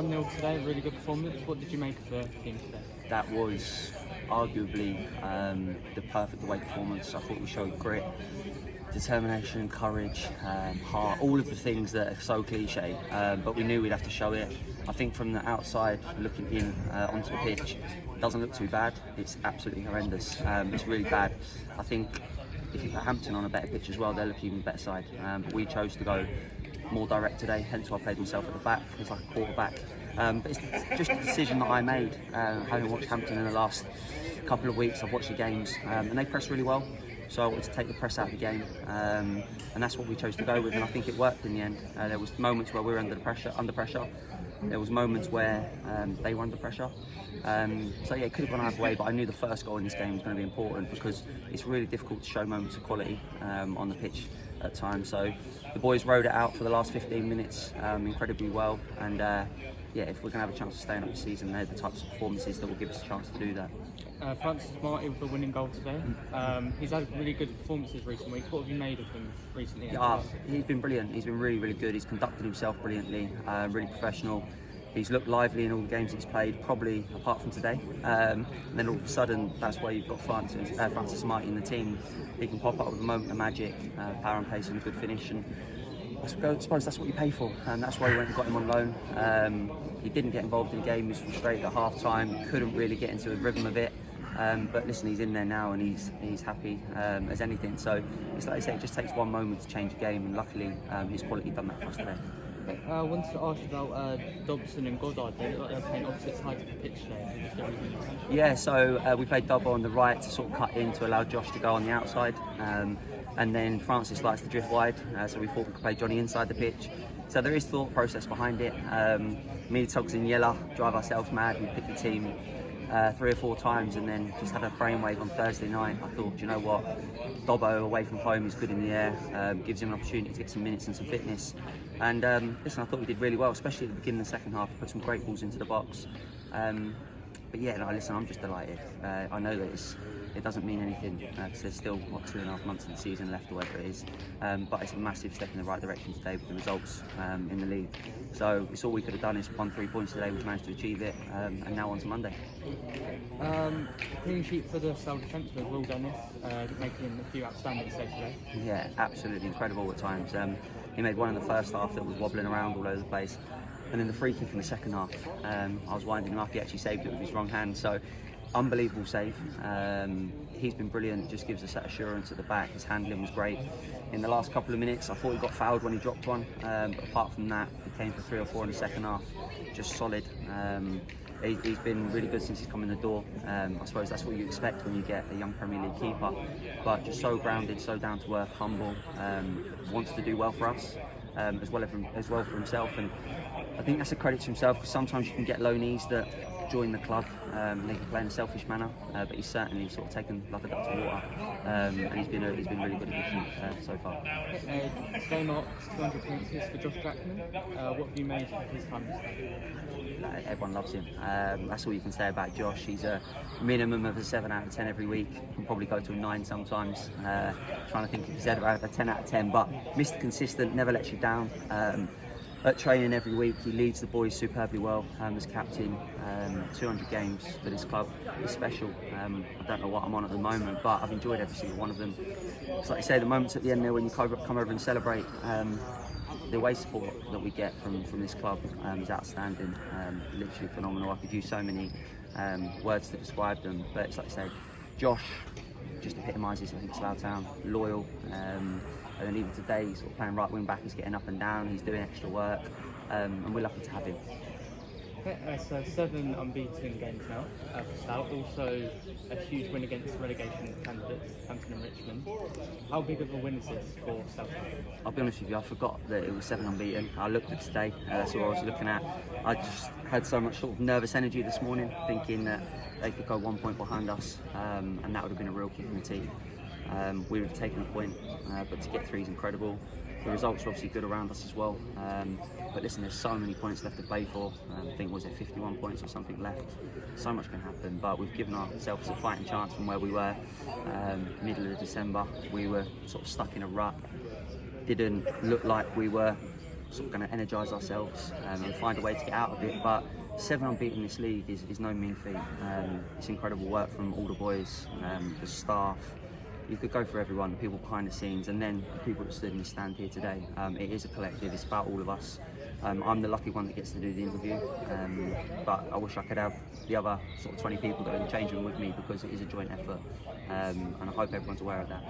1-0 today, really good performance. What did you make of the team today? That was arguably the perfect away performance. I thought we showed grit, determination, courage, heart, all of the things that are so cliche, but we knew we'd have to show it. I think from the outside, looking in onto the pitch, it doesn't look too bad. It's absolutely horrendous. It's really bad. I think if you put Hampton on a better pitch as well, they're looking even better side. But we chose to go more direct today, hence why I played myself at the back as like a quarterback. But it's just a decision that I made, having watched Hampton in the last couple of weeks. I've watched the games and they press really well, so I wanted to take the press out of the game, and that's what we chose to go with, and I think it worked in the end. There was moments where we were under pressure. There was moments where they were under pressure. So yeah, it could have gone either way, but I knew the first goal in this game was going to be important because it's really difficult to show moments of quality on the pitch at times. So the boys rode it out for the last 15 minutes incredibly well, and yeah, if we're going to have a chance of staying up the season, they're the types of performances that will give us a chance to do that. Francis Marty with the winning goal today. He's had really good performances recent weeks. What have you made of him recently? He's been brilliant. He's been really, really good. He's conducted himself brilliantly, really professional. He's looked lively in all the games he's played, probably apart from today. And then all of a sudden, that's why you've got Francis Marty in the team. He can pop up with a moment of magic, power and pace, and a good finish. And I suppose that's what you pay for, and that's why we went and got him on loan. He didn't get involved in the game. He was frustrated at half time, couldn't really get into the rhythm of it. But listen, he's in there now and he's happy as anything. So it's like I say, it just takes one moment to change a game, and luckily his quality done that for us today. I wanted to ask you about Dobson and Goddard. They look like they're playing opposite sides of the pitch today. Yeah, so we played Dobbo on the right to sort of cut in to allow Josh to go on the outside. And then Francis likes to drift wide, so we thought we could play Johnny inside the pitch. So there is thought process behind it. Me, Tugs and Yella drive ourselves mad. We picked the team 3 or 4 times and then just had a brainwave on Thursday night. I thought, you know what, Dobbo away from home is good in the air, gives him an opportunity to get some minutes and some fitness. And listen, I thought we did really well, especially at the beginning of the second half. We put some great balls into the box. But yeah, no, listen, I'm just delighted. I know that it doesn't mean anything because there's still 2.5 months of the season left or whatever it is, but it's a massive step in the right direction today with the results in the league. So it's all we could have done is won 3 points today. We've managed to achieve it, and now on to Monday. Clean sheet for the Slough defence with Will Dennis making a few outstanding saves today. Yeah, absolutely incredible at times. He made one in the first half that was wobbling around all over the place, and then the free kick in the second half, I was winding him up. He actually saved it with his wrong hand. So unbelievable save. He's been brilliant, just gives us that assurance at the back. His handling was great. In the last couple of minutes, I thought he got fouled when he dropped one, but apart from that, he came for 3 or 4 in the second half, just solid. He's been really good since he's come in the door. I suppose that's what you expect when you get a young Premier League keeper, but just so grounded, so down to earth, humble, wants to do well for us, as well for himself. And I think that's a credit to himself, because sometimes you can get loanees that join the club, they can play in a selfish manner, but he's certainly sort of taken like a duck to water, and he's been a really good addition so far. Today marks 200 appearances for Josh Jackman. What have you made of his time? Everyone loves him. That's all you can say about Josh. He's a minimum of a 7 out of 10 every week. Can probably go to a 9 sometimes. Trying to think if he's had about a 10 out of 10, but Mr. Consistent, never lets you down. At training every week, he leads the boys superbly well as captain. 200 games for this club is special. I don't know what I'm on at the moment, but I've enjoyed every single one of them. It's like you say, the moments at the end there when you come over and celebrate, the away support that we get from this club is outstanding, literally phenomenal. I could use so many words to describe them, but it's like I say, Josh just epitomises, I think, Slough Town, loyal. And then even today, he's sort of playing right wing back, he's getting up and down, he's doing extra work, and we're lucky to have him. So 7 unbeaten games now for Slough, also a huge win against relegation candidates, Hampton and Richmond. How big of a win is this for Slough? I'll be honest with you, I forgot that it was 7 unbeaten. I looked at today, that's what I was looking at. I just had so much sort of nervous energy this morning, thinking that they could go 1 point behind us, and that would have been a real kick in the teeth. We would have taken a point, but to get 3 is incredible. The results are obviously good around us as well, but listen, there's so many points left to play for. I think, was it 51 points or something left? So much can happen, but we've given ourselves a fighting chance from where we were middle of December. We were sort of stuck in a rut, didn't look like we were sort of going to energise ourselves and find a way to get out of it. But 7 unbeaten in this league is no mean feat. It's incredible work from all the boys, the staff. You could go for everyone, the people behind the scenes, and then the people that stood in the stand here today. It is a collective, it's about all of us. I'm the lucky one that gets to do the interview, but I wish I could have the other sort of 20 people that are in the change room with me, because it is a joint effort, and I hope everyone's aware of that.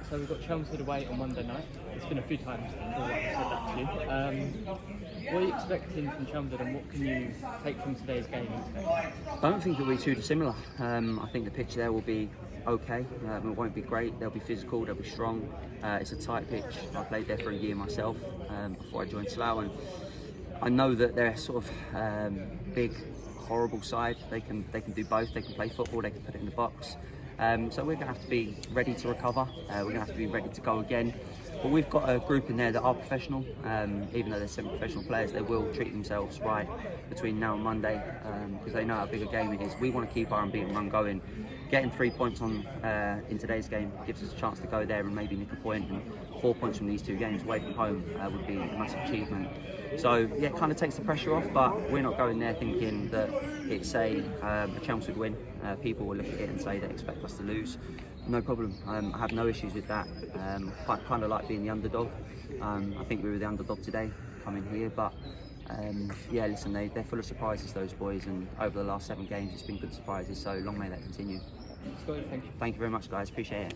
So we've got Chelmsford away on Monday night. It's been a few times before I've said that to you. What are you expecting from Chelmsford, and what can you take from today's game into next? I don't think it'll be too dissimilar. I think the pitch there will be okay. It won't be great. They'll be physical, they'll be strong. It's a tight pitch. I played there for a year myself before I joined Slough, and I know that they're sort of big, horrible side. They can do both. They can play football, they can put it in the box. So we're going to have to be ready to recover. We're going to have to be ready to go again. But we've got a group in there that are professional. Even though they're semi-professional players, they will treat themselves right between now and Monday, because they know how big a game it is. We want to keep our unbeaten run going. Getting 3 points on in today's game gives us a chance to go there and maybe nick a point. And 4 points from these 2 games away from home would be a massive achievement. So yeah, it kind of takes the pressure off, but we're not going there thinking that it's a Chelmsford win. People will look at it and say they expect us to lose. No problem. I have no issues with that. I kind of like being the underdog. I think we were the underdog today coming here, but yeah, listen, they're full of surprises, those boys, and over the last 7 games it's been good surprises, so long may that continue. Scott, thank you. Thank you very much, guys, appreciate it.